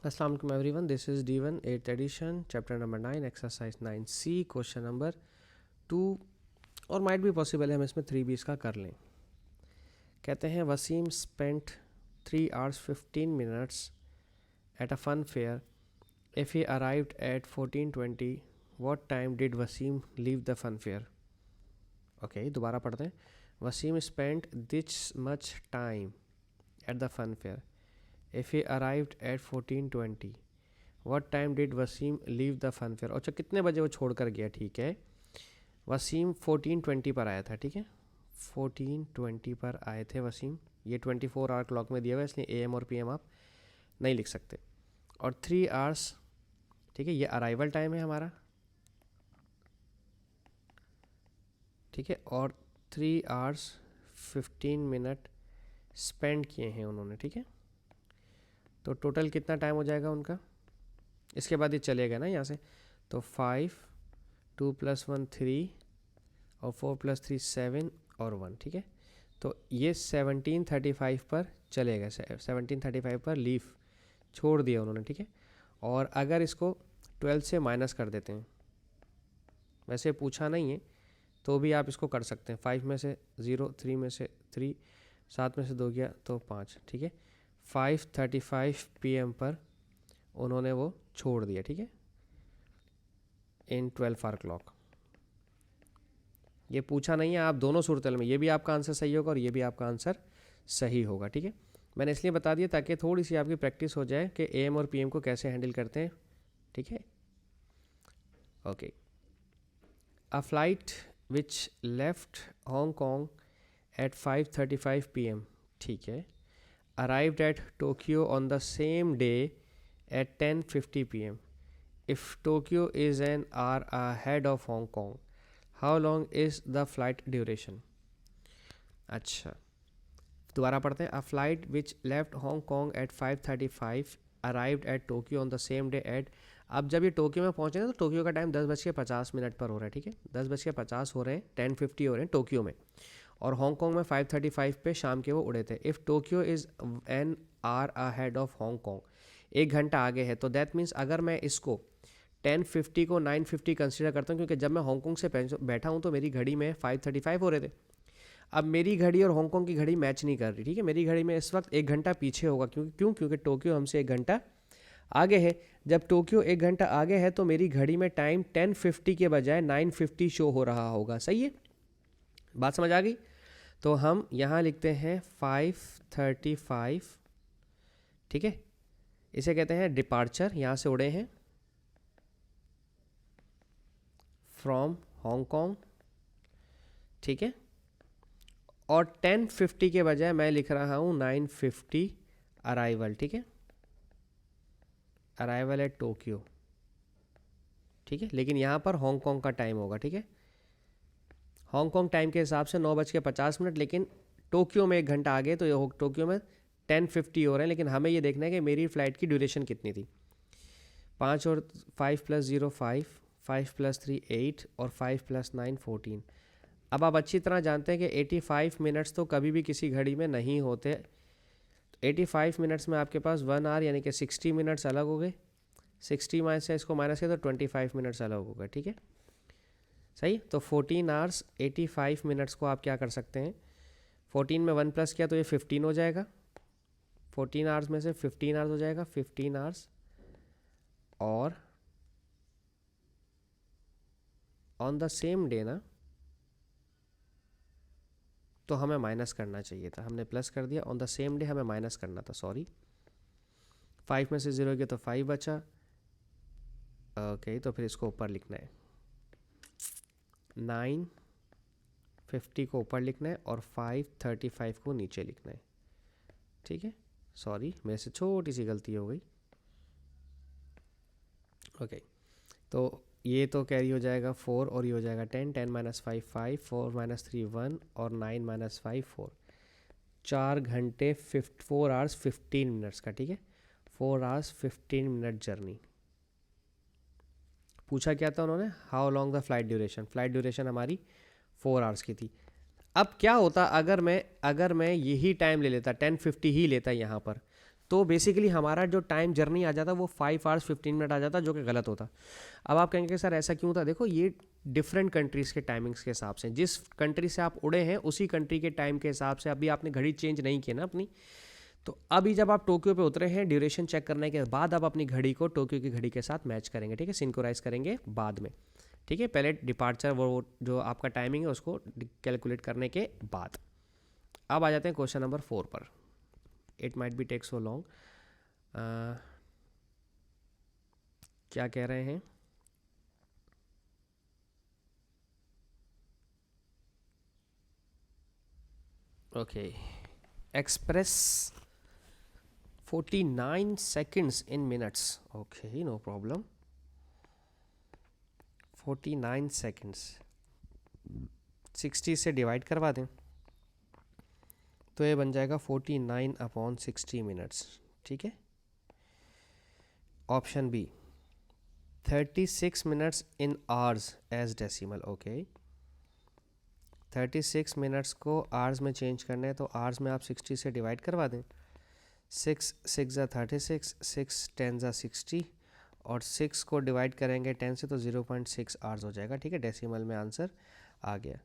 Assalamu alaikum everyone, this is D1 8th edition, chapter number 9, exercise 9C, question number 2 और might be possible है हम इसमें 3 भी इसका कर लें। कहते हैं Wasim spent 3 hours 15 minutes at a fun fair. If he arrived at 14:20, what time did Wasim leave the fun fair? Okay, दोबारा पढ़ते हैं। Wasim spent this much time at the fun fair. If he arrived at 14:20, what time did Wasim leave the fun fair? अच्छा, कितने बजे वो छोड़ कर गया? ठीक है, वसीम 14:20 पर आया था। ठीक है, 14:20 पर आए थे वसीम। ये 24 आवर क्लॉक में दिया हुआ है, इसलिए AM और PM आप नहीं लिख सकते। और 3 आवर्स, ठीक है, ये अराइवल टाइम है हमारा। ठीक है, और 3 आवर्स 15 मिनट स्पेंड किए हैं उन्होंने। ठीक है, तो टोटल कितना टाइम हो जाएगा उनका? इसके बाद ये चलेगा ना यहाँ से, तो 5, 2 + 1 3 और 4 + 3 7 और 1। ठीक है, तो ये 17:35 पर चलेगा। 17:35 पर लीव छोड़ दिया उन्होंने। ठीक है, और अगर इसको 12 से माइनस कर देते हैं, वैसे पूछा नहीं है तो भी आप इसको कर सकते हैं। 5 में से 0, 3 में से 3, 7 में से 2 गया तो 5। ठीक है, 5:35 PM पर उन्होंने वो छोड़ दिया। ठीक है, इन 12 आवर क्लॉक। ये पूछा नहीं है, आप दोनों सूरतल में, ये भी आपका आंसर सही होगा और ये भी आपका आंसर सही होगा। ठीक है, मैंने इसलिए बता दिया ताकि थोड़ी सी आपकी प्रैक्टिस हो जाए कि AM और PM को कैसे हैंडल करते हैं। ठीक है, okay. A flight which left Hong Kong at 5:35 PM, ठीक है, arrived at Tokyo on the same day at 10:50 PM. If Tokyo is an hour ahead of Hong Kong, how long is the flight duration? अच्छा, दोबारा पढ़ते हैं। A flight which left Hong Kong at 5:35 arrived at Tokyo on the same day at, अब जब ये Tokyo में पहुँचे ना तो टोक्यो का टाइम 10:50 पर हो रहा है। ठीक है, 10:50 हो रहे हैं, 10:50 हो रहे हैं टोक्यो में, और हांगकॉन्ग में 5:35 पे शाम के वो उड़े थे। If Tokyo is an hour ahead of Hong Kong, 1 घंटा आगे है, तो दैट मीन्स अगर मैं इसको 10:50 को 9:50 कंसिडर करता हूँ, क्योंकि जब मैं हांगकॉन्ग से बैठा हूँ तो मेरी घड़ी में 5:35 हो रहे थे। अब मेरी घड़ी और हांगकॉन्ग की घड़ी मैच नहीं कर रही। ठीक है, मेरी घड़ी में इस वक्त 1 घंटा पीछे होगा। क्योंकि टोक्यो हमसे 1 घंटा आगे है। जब टोक्यो 1 घंटा आगे है तो मेरी घड़ी में टाइम 10:50 के बजाय 9:50 शो हो रहा होगा। सही है, बात समझ आ गई? तो हम यहाँ लिखते हैं 5:35। ठीक है, इसे कहते हैं डिपार्चर, यहाँ से उड़े हैं फ्रॉम हांगकॉन्ग। ठीक है, और 10:50 के बजाय मैं लिख रहा हूँ 9:50 अराइवल। ठीक है, अराइवल एट टोक्यो। ठीक है, लेकिन यहाँ पर हांगकॉन्ग का टाइम होगा। ठीक है, हांगकॉन्ग टाइम के हिसाब से 9:50, लेकिन टोक्यो में 1 घंटा आगे, तो ये टोक्यो में 10:50 हो रहे हैं। लेकिन हमें ये देखना है कि मेरी फ़्लाइट की ड्यूरेशन कितनी थी। 5 और 5 + 0 5, 5 + 3 8 और 5 + 9 14। अब आप अच्छी तरह जानते हैं कि 85 मिनट्स तो कभी भी किसी घड़ी में नहीं होते। 85 मिनट्स में आपके पास 1 आवर यानी कि 60 मिनट्स अलग हो गए। 60 में से इसको माइनस किया तो 25 मिनट्स अलग हो गए। ठीक है, सही। तो 14 आवर्स 85 मिनट्स को आप क्या कर सकते हैं, 14 में 1 प्लस किया तो ये 15 हो जाएगा। 14 आवर्स में से 15 आवर्स हो जाएगा, 15 आवर्स, और ऑन द सेम डे ना, तो हमें माइनस करना चाहिए था, हमने प्लस कर दिया। ऑन द सेम डे हमें माइनस करना था, सॉरी। 5 में से 0 गया तो 5 बचा। ओके, तो फिर इसको ऊपर लिखना है, 9:50 को ऊपर लिखना है और 5:35 को नीचे लिखना है। ठीक है, सॉरी, मेरे से छोटी सी गलती हो गई। ओके, तो ये तो कैरी हो जाएगा 4 और ये हो जाएगा 10, 10 - 5 5, 4 - 3 1 और 9 - 5 4। 4 घंटे 4 आवर्स 15 मिनट्स का। ठीक है, 4 आवर्स 15 मिनट जर्नी। पूछा क्या था उन्होंने, how long the flight duration. Flight duration हमारी 4 आवर्स की थी। अब क्या होता अगर मैं यही टाइम ले लेता, 10:50 ही लेता यहाँ पर, तो बेसिकली हमारा जो टाइम जर्नी आ जाता वो 5 आवर्स 15 मिनट आ जाता, जो कि गलत होता। अब आप कहेंगे कि सर ऐसा क्यों था? देखो ये डिफरेंट कंट्रीज़ के टाइमिंग्स के हिसाब से, जिस कंट्री से आप उड़े हैं उसी कंट्री के टाइम के हिसाब से अभी आपने घड़ी चेंज नहीं की ना अपनी। तो अभी जब आप टोक्यो पे उतरे हैं, ड्यूरेशन चेक करने के बाद आप अपनी घड़ी को टोक्यो की घड़ी के साथ मैच करेंगे, ठीक है, सिंक्रोनाइज करेंगे बाद में, ठीक है। पहले डिपार्चर वो जो आपका टाइमिंग है उसको कैलकुलेट करने के बाद। अब आ जाते हैं क्वेश्चन नंबर 4 पर। It might be take so long. क्या कह रहे हैं? Okay, express 49 seconds in minutes. Okay, no problem. 49 seconds 60 से डिवाइड करवा दें तो ये बन जाएगा 49/60 मिनट्स, ठीक है। Option B 36 minutes in hours as decimal. Okay, 36 minutes को आवर्स में चेंज करने हैं तो आवर्स में आप 60 से डिवाइड करवा दें। 6 6 ज़ा 36, 6 10 ज़ा 60 और 6 को डिवाइड करेंगे 10 से तो 0.6 आवर्स हो जाएगा, ठीक है। डेसिमल में आंसर आ गया।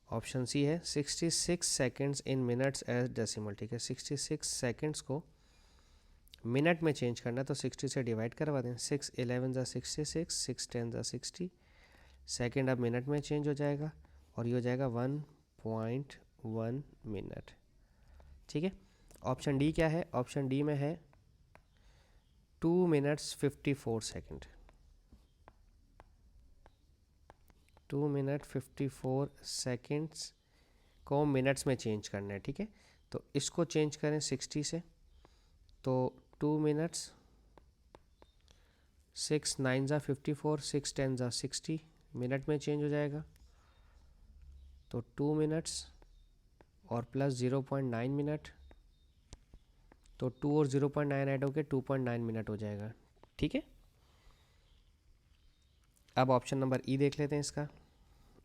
ऑप्शन सी है 66 seconds in minutes as decimal, ठीक है। 66 सेकेंड्स को मिनट में चेंज करना है तो 60 से डिवाइड करवा दें। 6 11 ज़ा 66, 6 10 ज़ा 60, सेकेंड अब मिनट में चेंज हो जाएगा और ये हो जाएगा 1.1 मिनट, ठीक है। ऑप्शन डी क्या है? ऑप्शन डी में है 2 मिनट्स 54 सेकेंड। 2 मिनट 54 सेकेंड्स को मिनट्स में चेंज करना है, ठीक है। तो इसको चेंज करें 60 से तो 2 मिनट्स, 6 9 ज़ा 54, 6 10 ज़ा 60 मिनट में चेंज हो जाएगा तो 2 मिनट्स और प्लस 0.9 मिनट, तो 2 और 0.9 ऐड होकर 2.9 मिनट हो जाएगा, ठीक है। अब ऑप्शन नंबर ई देख लेते हैं इसका।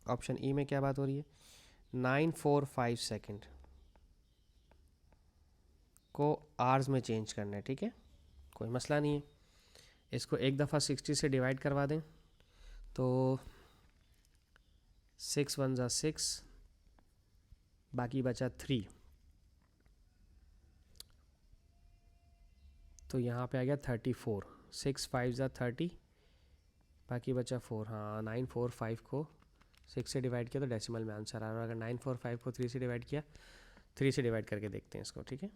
ऑप्शन ई में क्या बात हो रही है? 945 सेकेंड को आवर्स में चेंज करना है, ठीक है, कोई मसला नहीं है। इसको एक दफ़ा 60 से डिवाइड करवा दें तो 6 1 ज़ा 6, बाकी बचा 3, तो यहाँ पे आ गया 34। 6 5 ज़ा 30, बाकी बचा 4। हाँ, 945 को 6 से डिवाइड किया तो डेसिमल में आंसर आ रहा है। अगर 945 को 3 से डिवाइड किया, 3 से डिवाइड करके देखते हैं इसको, ठीक है।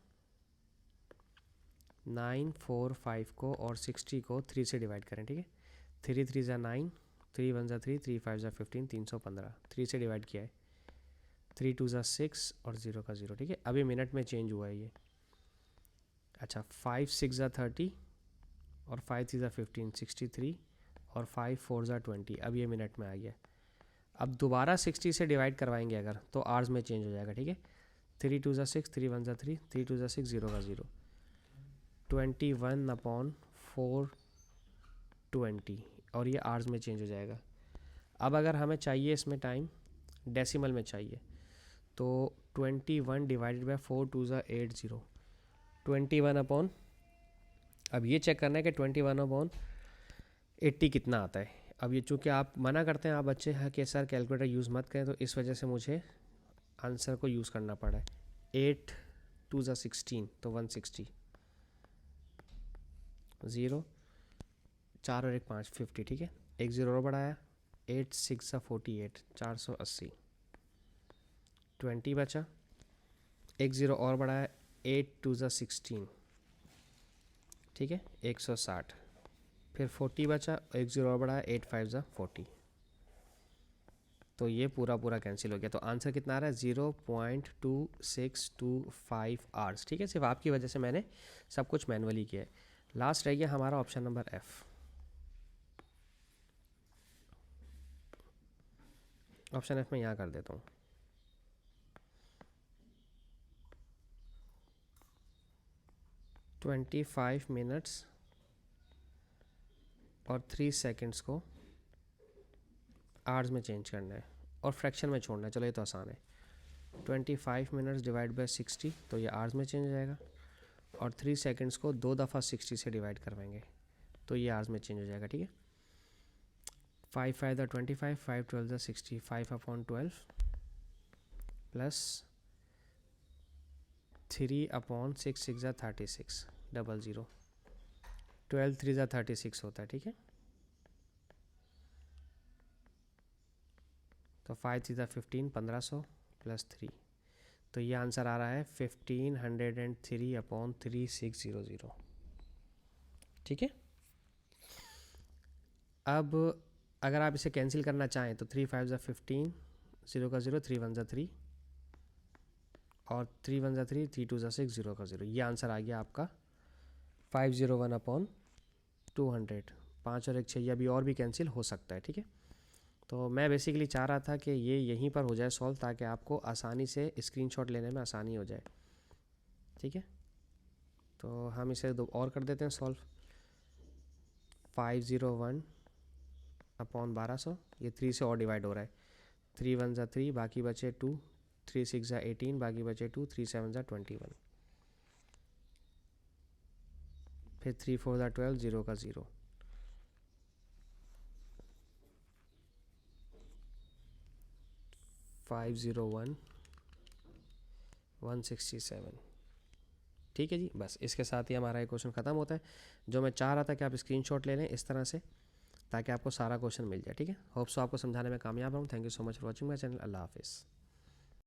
945 को और 60 को 3 से डिवाइड करें, ठीक है। 3 3 ज़ा 9, 3 1 ज़ा 3, 3 5 ज़ा 15, 315। 3 से डिवाइड किया है, 3 2 ज़ा 6 और 0 का 0, ठीक है। अभी मिनट में चेंज हुआ है ये। अच्छा, 5 6 ज़ा 30 और 5 3 ज़ा 15, 63 और 5 4 ज़ा 20। अब ये मिनट में आ गया। अब दोबारा 60 से डिवाइड करवाएंगे अगर तो आवर्स में चेंज हो जाएगा, ठीक है। 3 2 ज़ा 6, 3 1 ज़ा 3, 3 2 ज़ा 6, 0 का 0, 21/420 और ये आवर्स में चेंज हो जाएगा। अब अगर हमें चाहिए इसमें टाइम डेसिमल में चाहिए तो 21 डिवाइडेड बाई 4 2 ज़ा 80, 21/, अब ये चेक करना है कि 21/80 कितना आता है। अब ये चूँकि आप मना करते हैं आप बच्चे हैं कि सर कैलकुलेटर यूज़ मत करें, तो इस वजह से मुझे आंसर को यूज़ करना पड़ा है। 8 2 ज़ा 16 तो 160, 0 4 और 1 5 50, ठीक है। 1 0 और बढ़ाया, 8 6 ज़ा 48 480, 20 बचा। 1 0 और बढ़ाया, 8 2 ज़ा 16, ठीक है, 160। फिर 40 बचा, 1 0 और बढ़ाया, 8 5 ज़ा 40, तो ये पूरा पूरा कैंसिल हो गया। तो आंसर कितना आ रहा है? 0.2625 आवर्स, ठीक है। सिर्फ आपकी वजह से मैंने सब कुछ मैनुअली किया है। लास्ट रह गया हमारा option number F. Option F में यहाँ कर देता हूँ। ट्वेंटी 25 मिनट्स और 3 सेकेंड्स को आवर्स में चेंज करना है और फ्रैक्शन में छोड़ना है। चलो ये तो आसान है। 25 मिनट्स डिवाइड बाय 60 तो ये आवर्स में चेंज हो जाएगा और 3 सेकेंड्स को 2 दफ़ा 60 से डिवाइड करवाएंगे तो ये आवर्स में चेंज हो जाएगा, ठीक है। 5 5 द 25, 5 12 द 60, 5/12 प्लस 3/6 6 ज़ा 36 00, 12 3 ज़ा 36 होता है, ठीक है। तो 5 3 ज़ा 15 1500 प्लस 3, तो ये आंसर आ रहा है 1503/3600, ठीक है। अब अगर आप इसे कैंसिल करना चाहें तो 3 5 ज़ा 15, 0 का 0, 3 1 ज़ा 3 और 3 1 ज़ा 3, 3 2 ज़ा 6, 0 का 0, ये आंसर आ गया आपका 501/200। 5 और 1 6, अभी और भी कैंसिल हो सकता है, ठीक है। तो मैं बेसिकली चाह रहा था कि ये यहीं पर हो जाए सॉल्व, ताकि आपको आसानी से स्क्रीनशॉट लेने में आसानी हो जाए, ठीक है। तो हम इसे दो और कर देते हैं सॉल्व। 501/1200, ये 3 से और डिवाइड हो रहा है। 3 1 ज़ा 3, बाकी बचे 2, 3 6 ज़ा 18, बाकी बचे 2, 3 7 ज़ा 21, फिर 3 4 ज़ा 12, 0 का 0, 501/167, ठीक है जी। बस इसके साथ ही हमारा ये क्वेश्चन ख़त्म होता है। जो मैं चाह रहा था कि आप स्क्रीनशॉट ले लें इस तरह से, ताकि आपको सारा क्वेश्चन मिल जाए, ठीक है। होप सो आपको समझाने में कामयाब हूँ। Thank you so much for watching my channel. अल्लाह हाफिज़।